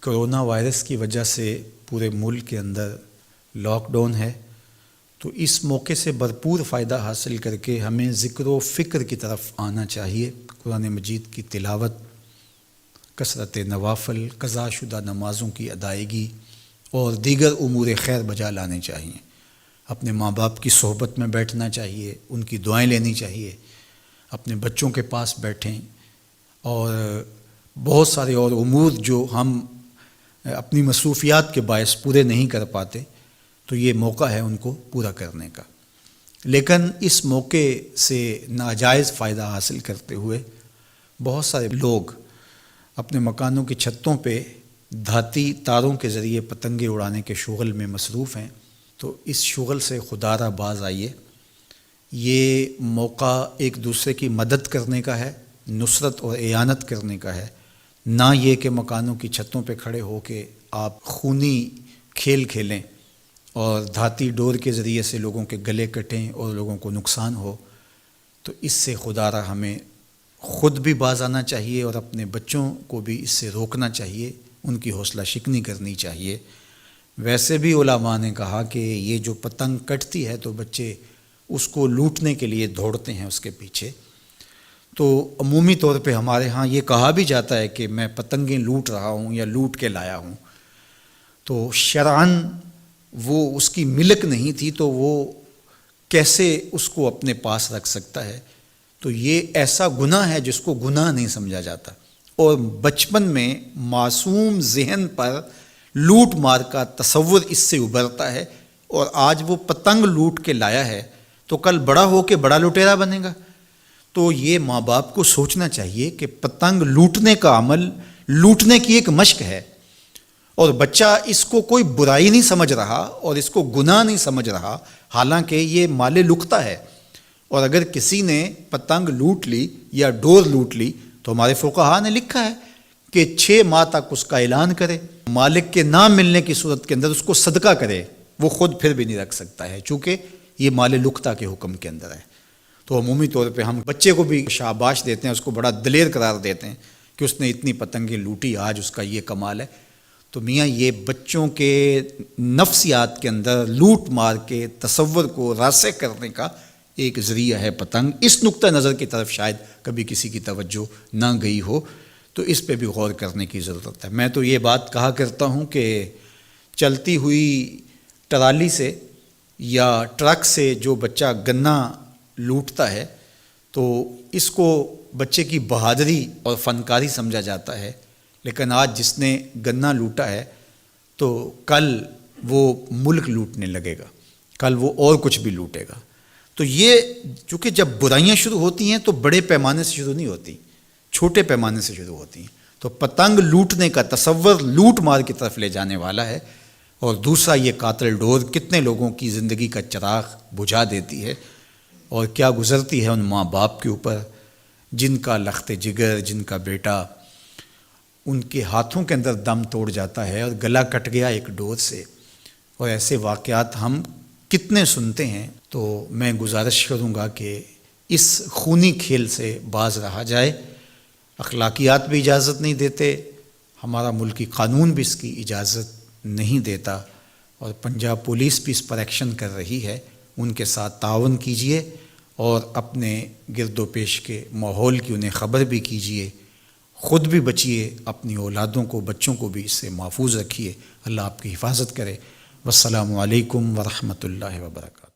Corona virus کی وجہ سے پورے ملک کے اندر لاک ڈاؤن ہے، تو اس موقع سے بھرپور فائدہ حاصل کر کے ہمیں ذکر و فکر کی طرف آنا چاہیے۔ قرآن مجید کی تلاوت، کثرت نوافل، قضا شدہ نمازوں کی ادائیگی اور دیگر امور خیر بجا لانے چاہیے۔ اپنے ماں باپ کی صحبت میں بیٹھنا چاہیے، ان کی دعائیں لینی چاہیے، اپنے بچوں کے پاس بیٹھیں، اور بہت سارے اور امور جو ہم اپنی مصروفیات کے باعث پورے نہیں کر پاتے، تو یہ موقع ہے ان کو پورا کرنے کا۔ لیکن اس موقع سے ناجائز فائدہ حاصل کرتے ہوئے بہت سارے لوگ اپنے مکانوں کی چھتوں پہ دھاتی تاروں کے ذریعے پتنگیں اڑانے کے شغل میں مصروف ہیں، تو اس شغل سے خدا را باز آئیے۔ یہ موقع ایک دوسرے کی مدد کرنے کا ہے، نصرت اور اعانت کرنے کا ہے، نہ یہ کہ مکانوں کی چھتوں پہ کھڑے ہو کے آپ خونی کھیل کھیلیں اور دھاتی ڈور کے ذریعے سے لوگوں کے گلے کٹیں اور لوگوں کو نقصان ہو۔ تو اس سے خدا را ہمیں خود بھی باز آنا چاہیے اور اپنے بچوں کو بھی اس سے روکنا چاہیے، ان کی حوصلہ شکنی کرنی چاہیے۔ ویسے بھی علماء نے کہا کہ یہ جو پتنگ کٹتی ہے تو بچے اس کو لوٹنے کے لیے دوڑتے ہیں اس کے پیچھے، تو عمومی طور پہ ہمارے ہاں یہ کہا بھی جاتا ہے کہ میں پتنگیں لوٹ رہا ہوں یا لوٹ کے لایا ہوں، تو شرعاً وہ اس کی ملک نہیں تھی، تو وہ کیسے اس کو اپنے پاس رکھ سکتا ہے؟ تو یہ ایسا گناہ ہے جس کو گناہ نہیں سمجھا جاتا، اور بچپن میں معصوم ذہن پر لوٹ مار کا تصور اس سے ابھرتا ہے، اور آج وہ پتنگ لوٹ کے لایا ہے تو کل بڑا ہو کے بڑا لٹیرا بنے گا۔ تو یہ ماں باپ کو سوچنا چاہیے کہ پتنگ لوٹنے کا عمل لوٹنے کی ایک مشق ہے، اور بچہ اس کو کوئی برائی نہیں سمجھ رہا اور اس کو گناہ نہیں سمجھ رہا، حالانکہ یہ مال لقطہ ہے۔ اور اگر کسی نے پتنگ لوٹ لی یا ڈور لوٹ لی تو ہمارے فقہا نے لکھا ہے کہ 6 ماہ تک اس کا اعلان کرے، مالک کے نہ ملنے کی صورت کے اندر اس کو صدقہ کرے، وہ خود پھر بھی نہیں رکھ سکتا ہے، چونکہ یہ مال لقطہ کے حکم کے اندر ہے۔ تو عمومی طور پہ ہم بچے کو بھی شاباش دیتے ہیں، اس کو بڑا دلیر قرار دیتے ہیں کہ اس نے اتنی پتنگیں لوٹی، آج اس کا یہ کمال ہے۔ تو میاں یہ بچوں کے نفسیات کے اندر لوٹ مار کے تصور کو راسخ کرنے کا ایک ذریعہ ہے پتنگ۔ اس نقطہ نظر کی طرف شاید کبھی کسی کی توجہ نہ گئی ہو، تو اس پہ بھی غور کرنے کی ضرورت ہے۔ میں تو یہ بات کہا کرتا ہوں کہ چلتی ہوئی ٹرالی سے یا ٹرک سے جو بچہ گنا لوٹتا ہے تو اس کو بچے کی بہادری اور فنکاری سمجھا جاتا ہے، لیکن آج جس نے گنا لوٹا ہے تو کل وہ ملک لوٹنے لگے گا، کل وہ اور کچھ بھی لوٹے گا۔ تو یہ چونکہ جب برائیاں شروع ہوتی ہیں تو بڑے پیمانے سے شروع نہیں ہوتی، چھوٹے پیمانے سے شروع ہوتی ہیں۔ تو پتنگ لوٹنے کا تصور لوٹ مار کی طرف لے جانے والا ہے، اور دوسرا یہ قاتل ڈور کتنے لوگوں کی زندگی کا چراغ بجھا دیتی ہے، اور کیا گزرتی ہے ان ماں باپ کے اوپر جن کا لخت جگر، جن کا بیٹا ان کے ہاتھوں کے اندر دم توڑ جاتا ہے اور گلا کٹ گیا ایک ڈور سے۔ اور ایسے واقعات ہم کتنے سنتے ہیں۔ تو میں گزارش کروں گا کہ اس خونی کھیل سے باز رہا جائے۔ اخلاقیات بھی اجازت نہیں دیتے، ہمارا ملکی قانون بھی اس کی اجازت نہیں دیتا، اور پنجاب پولیس بھی اس پر ایکشن کر رہی ہے۔ ان کے ساتھ تعاون کیجیے اور اپنے گرد و پیش کے ماحول کی انہیں خبر بھی کیجیے، خود بھی بچیے، اپنی اولادوں کو، بچوں کو بھی اس سے محفوظ رکھیے۔ اللہ آپ کی حفاظت کرے۔ والسلام علیکم ورحمۃ اللہ وبرکاتہ۔